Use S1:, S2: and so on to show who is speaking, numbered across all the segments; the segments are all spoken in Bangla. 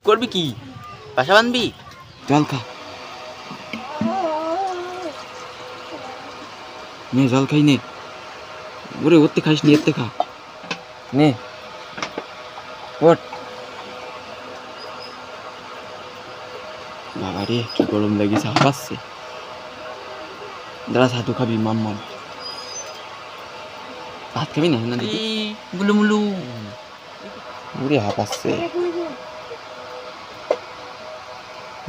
S1: করবি কি? বাসা বাঁধবি? জল খা, নে জল খাই নে। ওরে ওতে খাইস নি, এতে খা নে। ওঠ। বাবা রে কি গরম লেগেছে, হাঁপাচ্ছে। দাঁড়া ছাতু খাবি মাম্মাম। ভাত খাবি না? না দেখি গুলু মুলু। ওরে হাঁপাচ্ছে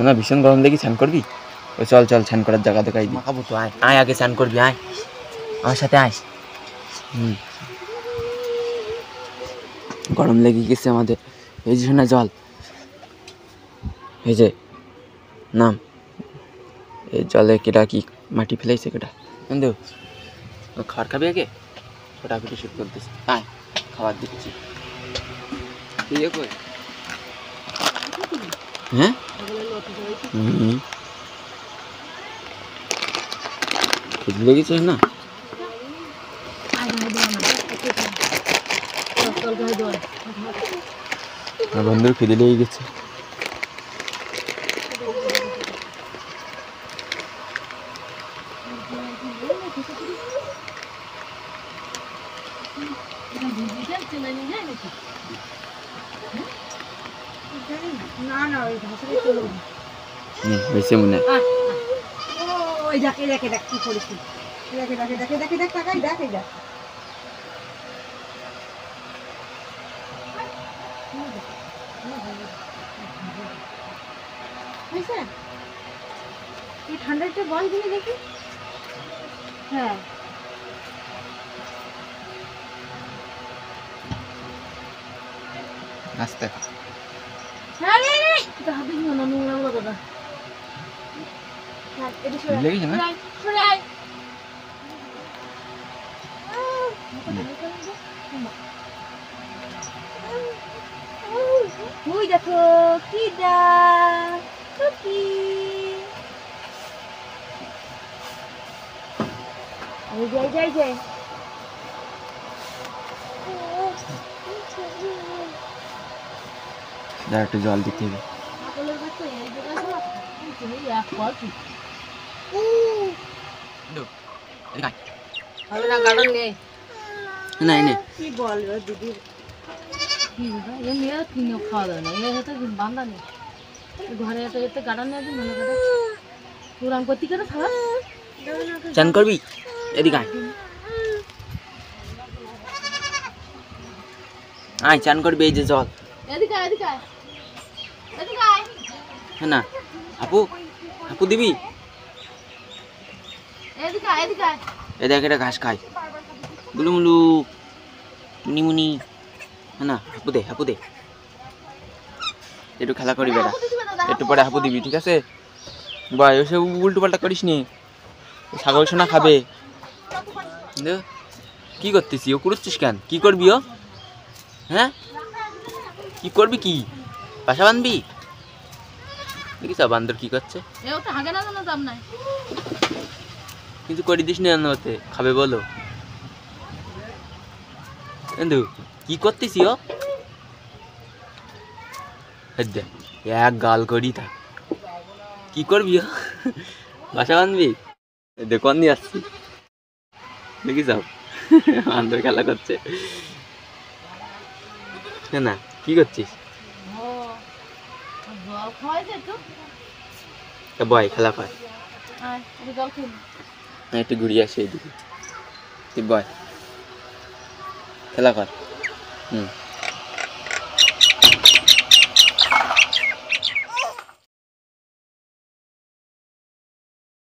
S1: না, ভীষণ গরম লেগে। স্নান করবি? ও চল চল, স্নান করার জায়গা দেখাই দিই। মাখাবো তো, আয় আয় আগে স্নান করবি, আয় আমার সাথে আয়। গরম লেগে গেছে আমাদের। এই যে না জল, এই যে নাম। এই জলে কেটা কি মাটি ফেলাইছে কেটা? কিন্তু খাবার খাবি আগে? ফটাফটি শুট করতেছে, আয় খাবার দিচ্ছি। হ্যাঁ খিদে লেগেছে না? বন্ধুর খিদে লেগে গেছে। হয়েছে মনে হয়।
S2: ঠান্ডাটা বল দিলে দেখি। হ্যাঁ
S1: আস্তে লেগেছে না?
S2: ওই দেখো কি দা কি যাই যাই যাই।
S1: একটু জল দিতে হবে। না এনে
S2: কি বলবো দিদির খাওয়া দাওয়া না এতে বান্ধা নেই ঘরে এতে গার্ডান নেই মনে করে পুরান করতে করে খাওয়া।
S1: চান করবি? এদিকে আয়, আয় চান করবি। এই যে জল,
S2: এদিকে এদিকে এদিকে
S1: হ্যাঁ না আপু, আপু দিবি?
S2: এদিকে এদিকে
S1: এ দেখ এটা ঘাস খায়, গুলু মুলু মুনি মুনি। হ্যাঁ না হাপু দে, হাপু দে। একটু খেলা করি বেটা, একটু পরে হাপু দিবি, ঠিক আছে? ভাই ওসব উল্টো পাল্টা করিস নি, ছাগল সোনা খাবে। কি করতেছি? ও কুড়ুচ্ছিস কেন? কি করবি ও? হ্যাঁ কি করবি কি? বাসা বাঁধবি? দেখিস বান্দর কি করছে, কিন্তু করে দিস না ওতে খাবে বলো। কিন্তু কি করতেছি ও? এক গাল করি তা কি করবি ও? বাসা বাঁধবি? দেখুন নিয়ে আসছি, দেখি সব বান্দর খেলা করছে না। কি করছিস? বয় খেলা কর, একটু ঘুরিয়ে আসি এইদিকে। তুই বয় খেলা কর।